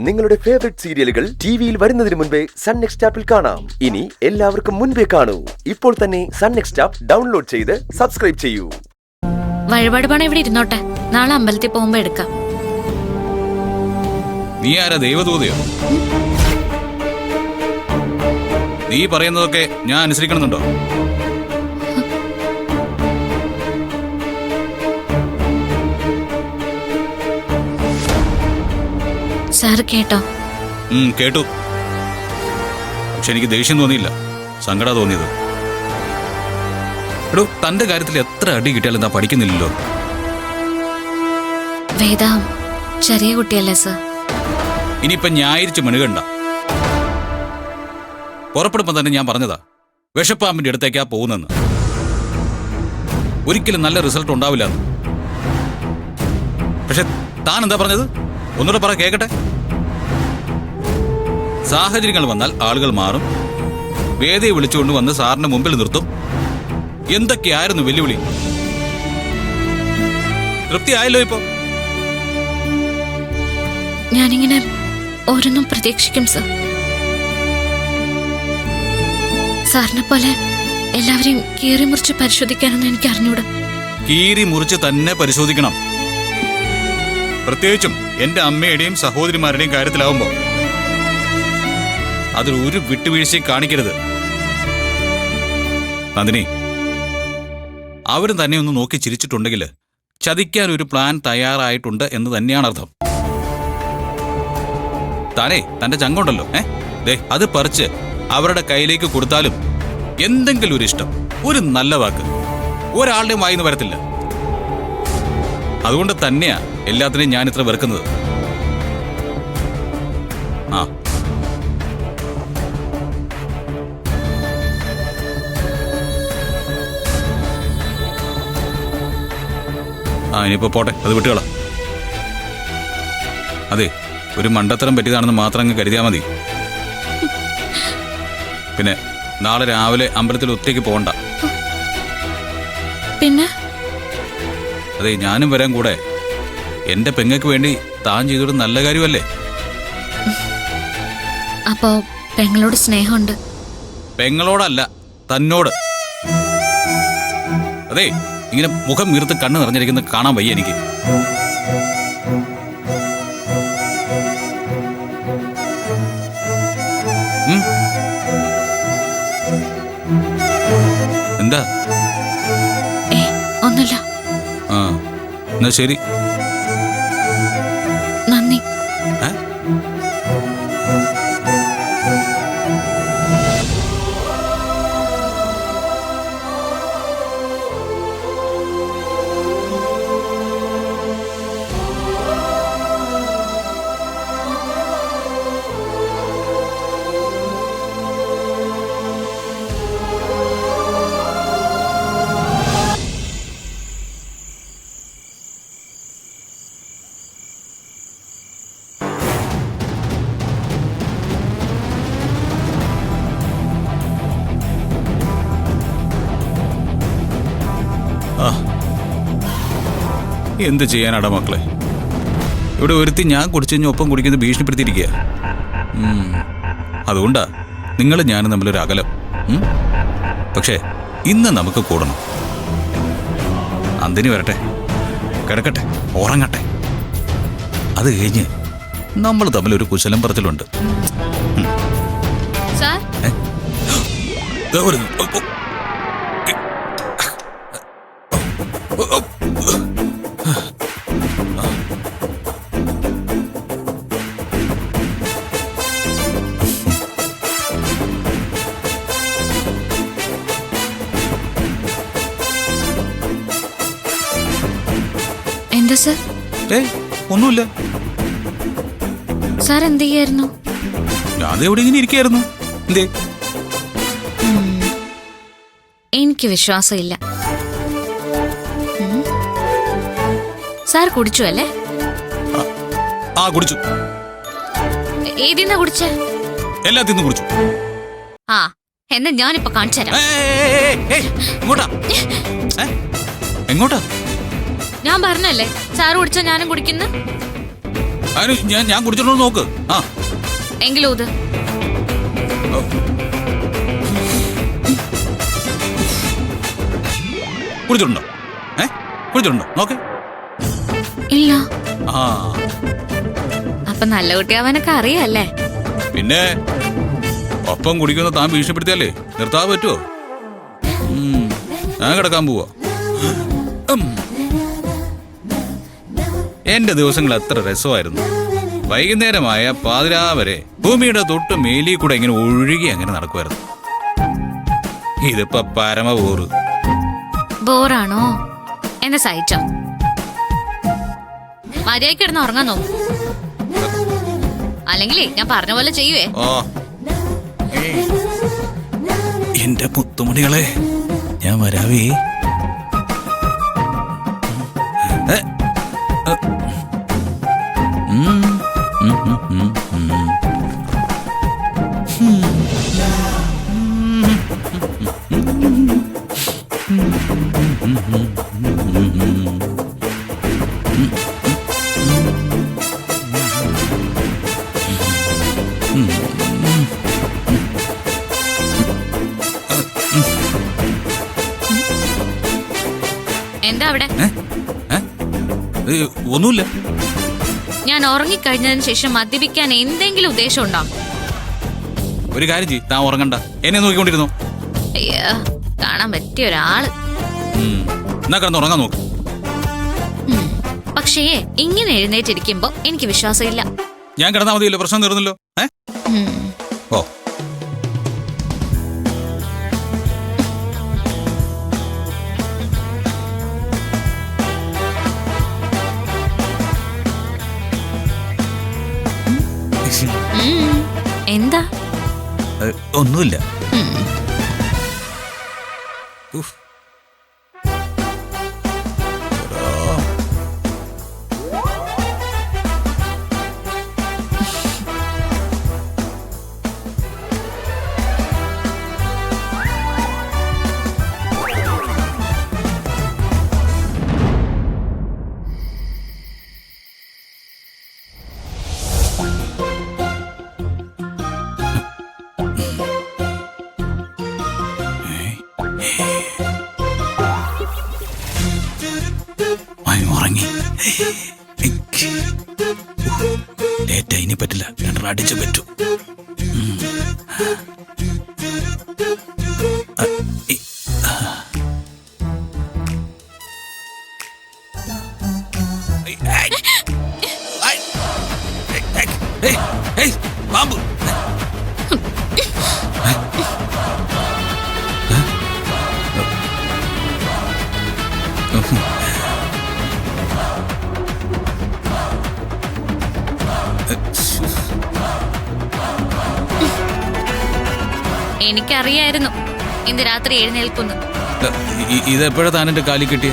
നിങ്ങളുടെ ഫേവറേറ്റ് സീരിയലുകൾ ടിവിയിൽ വരുന്നതിന് മുൻപേ സൺ നെക്സ്റ്റ് ആപ്പിൽ കാണാം. ഇനി എല്ലാവർക്കും മുൻപേ കാണൂ. ഇപ്പോൾ തന്നെ സൺ നെക്സ്റ്റ് ആപ്പ് ഡൗൺലോഡ് ചെയ്ത് സബ്സ്ക്രൈബ് ചെയ്യൂ. വഴിപാട് പണം ഇവിടെ ഇരുന്നോട്ടെ, നാളെ അമ്പലത്തിൽ പോകുമ്പോ എടുക്കാം. നീ ആരാ, ദൈവദൂതയോ? നീ പറയുന്നതൊക്കെ ഞാൻ അനുസരിക്കണമെന്നുണ്ടോ? സാർ കേട്ടോ? കേട്ടു. പക്ഷെ എനിക്ക് ദേഷ്യം തോന്നിയില്ല, സങ്കട തോന്നിയത്. എടോ, തന്റെ കാര്യത്തിൽ എത്ര അടി കിട്ടിയാലും താൻ പഠിക്കുന്നില്ലല്ലോ. വേദ ചെറിയ കുട്ടിയല്ലേ സർ? ഇനിയിപ്പൊ ഞായരിച്ച് മെണുകണ്ട. പുറപ്പെടുമ്പോ തന്നെ ഞാൻ പറഞ്ഞതാ, വിഷപ്പാമ്പിന്റെ അടുത്തേക്കാ പോകുന്നെന്ന്. ഒരിക്കലും നല്ല റിസൾട്ട് ഉണ്ടാവില്ല. പക്ഷെ താൻ എന്താ പറഞ്ഞത്? ഒന്നുകൂടെ പറ, കേക്കട്ടെ. സാഹചര്യങ്ങൾ വന്നാൽ ആളുകൾ മാറും. വേദയെ വിളിച്ചുകൊണ്ട് വന്ന് സാറിന്റെ മുമ്പിൽ നിർത്തും. എന്തൊക്കെയായിരുന്നു വെല്ലുവിളി? തൃപ്തിയായല്ലോ ഇപ്പോ? ഞാനിങ്ങനെ ഓരോന്നും പ്രതീക്ഷിക്കും സർ. സാറിനെ പോലെ എല്ലാവരെയും കീറി മുറിച്ച് പരിശോധിക്കാനൊന്നും എനിക്ക് അറിഞ്ഞൂടാ. കീറി മുറിച്ച് തന്നെ പരിശോധിക്കണം. പ്രത്യേകിച്ചും എന്റെ അമ്മയുടെയും സഹോദരിമാരുടെയും കാര്യത്തിലാവുമ്പോ അതിൽ ഒരു വിട്ടുവീഴ്ചയും കാണിക്കരുത്. നന്ദിനി, അവരും തന്നെ ഒന്ന് നോക്കി ചിരിച്ചിട്ടുണ്ടെങ്കിൽ ചതിക്കാൻ ഒരു പ്ലാൻ തയ്യാറായിട്ടുണ്ട് എന്ന് തന്നെയാണ് അർത്ഥം. താനേ തന്റെ ചങ്കുണ്ടല്ലോ, അത് പറിച്ച് അവരുടെ കയ്യിലേക്ക് കൊടുത്താലും എന്തെങ്കിലും ഒരു ഇഷ്ടം, ഒരു നല്ല വാക്ക് ഒരാളുടെയും വായിന്ന് വരത്തില്ല. അതുകൊണ്ട് തന്നെയാ എല്ലാത്തിനെയും ഞാൻ ഇത്ര വെറുക്കുന്നത്. ഇനിയിപ്പോ പോട്ടെ, അത് വിട്ടുകള. അതെ, ഒരു മണ്ടത്തരം പറ്റിയതാണെന്ന് മാത്രം അങ്ങ് കരുതിയാൽ മതി. പിന്നെ നാളെ രാവിലെ അമ്പലത്തിൽ ഒറ്റയ്ക്ക് പോകണ്ട. പിന്നെ അതെ, ഞാനും വരാൻ കൂടെ. എന്റെ പെങ്ങൾക്ക് വേണ്ടി താൻ ചെയ്തൊരു നല്ല കാര്യമല്ലേ? അപ്പോ പെങ്ങളോട് സ്നേഹമുണ്ട്? പെങ്ങളോടല്ല, തന്നോട്. അതെ, ഇങ്ങനെ മുഖം വീർത്ത് കണ്ണ് നിറഞ്ഞിരിക്കുന്ന കാണാൻ വയ്യ എനിക്ക്. എന്താ? ഒന്നുമില്ല. എന്നാ ശരി, നന്ദി. എന്ത് ചെയ്യാനാടാ മക്കളെ? ഇവിടെ ഒരുത്തി ഞാൻ കുടിച്ചു ഒപ്പം കുടിക്കുന്നത് ഭീഷണിപ്പെടുത്തിയിരിക്കുക. അതുകൊണ്ടാ നിങ്ങൾ ഞാനും തമ്മിലൊരു അകലം. പക്ഷേ ഇന്ന് നമുക്ക് കൂടണം. അന്തിനി വരട്ടെ, കിടക്കട്ടെ, ഉറങ്ങട്ടെ. അത് കഴിഞ്ഞ് നമ്മൾ തമ്മിലൊരു കുശലം പറച്ചിലുണ്ട്. എന്താ സർ? ഒന്നുമില്ല. സാർ എന്ത് ചെയ്യായിരുന്നു? ഞാൻ എവിടെ ഇങ്ങനെ ഇരിക്കായിരുന്നു. എന്തേ? എനിക്ക് വിശ്വാസമില്ല. സാർ കുടിച്ചു അല്ലേ? കുടിച്ചു. ഏതിന്നാ കുടിച്ചേ? എല്ലാത്തിന്നും കുടിച്ചു. എന്നാ ഞാനിപ്പോ കാണിച്ചു തരാം. എങ്ങോട്ടാ? ഞാൻ പറഞ്ഞല്ലേ സാറ് കുടിച്ചാ ഞാനും കുടിക്കുന്നു. അതിന് ഞാൻ കുടിച്ചിട്ടുണ്ടോ നോക്ക്. ആ എങ്കിലും ഇത് കുടിച്ചിട്ടുണ്ടോ? കുടിച്ചിട്ടുണ്ടോ നോക്ക്. ഇല്ല. ആ അപ്പൊ നല്ല കുട്ടിയാവാനൊക്കെ അറിയാല്ലേ? പിന്നെ ഒപ്പം കുടിക്കുന്ന താൻ ഭീഷണിപ്പെടുത്തിയാലേ നിർത്താൻ പറ്റുമോ? ഞാൻ കിടക്കാൻ പോവാ. എന്റെ ദിവസങ്ങൾ എത്ര രസമായിരുന്നു. വൈകുന്നേരമായ പാതിരാ വരെ ഭൂമിയുടെ തൊട്ട് മേലി കൂടെ ഇങ്ങനെ ഒഴുകി അങ്ങനെ നടക്കുമായിരുന്നു. ഇതിപ്പോ പരമ ബോറ്. ബോറാണോ? എന്നെ സഹിച്ചോ? മര്യാദയ്ക്ക് കിടന്ന് ഉറങ്ങാൻ നോക്കും. അല്ലെങ്കിലേ ഞാൻ പറഞ്ഞ പോലെ ചെയ്യുവേ. ഓ എന്റെ മുത്തുമണികളെ, ഞാൻ വരാവേ. എന്താ അവിടെ? ഒന്നുമില്ല. ഞാൻ ഉറങ്ങിക്കഴിഞ്ഞതിന് ശേഷം മദ്യപിക്കാൻ എന്തെങ്കിലും ഉദ്ദേശം ഉണ്ടാവും? ഒരു കാര്യം ചെയ്യ്, താൻ ഉറങ്ങണ്ട, എന്നെ നോക്കിക്കൊണ്ടിരുന്നോ. അയ്യോ, കാണാൻ പറ്റിയ ഒരാള്. എന്നാ കിടന്ന് ഉറങ്ങാൻ നോക്ക്. പക്ഷേ ഇങ്ങനെ എഴുന്നേറ്റിരിക്കുമ്പോ എനിക്ക് വിശ്വാസമില്ല. ഞാൻ കിടന്നാ മതിയല്ലോ, പ്രശ്നം തീർന്നല്ലോ. ഓ എന്താ? ഒന്നുമില്ല. ഉറങ്ങി. ലേറ്റായി, ഇനി പറ്റില്ല, രണ്ടെണ്ണം അടിച്ചു പറ്റൂ. പാമ്പ്. എനിക്കറിയായിരുന്നു ഇന്ന് രാത്രി എഴുന്നേൽക്കുന്നു. ഇതെപ്പോഴാ താൻ എന്റെ കാലിൽ കിട്ടിയ?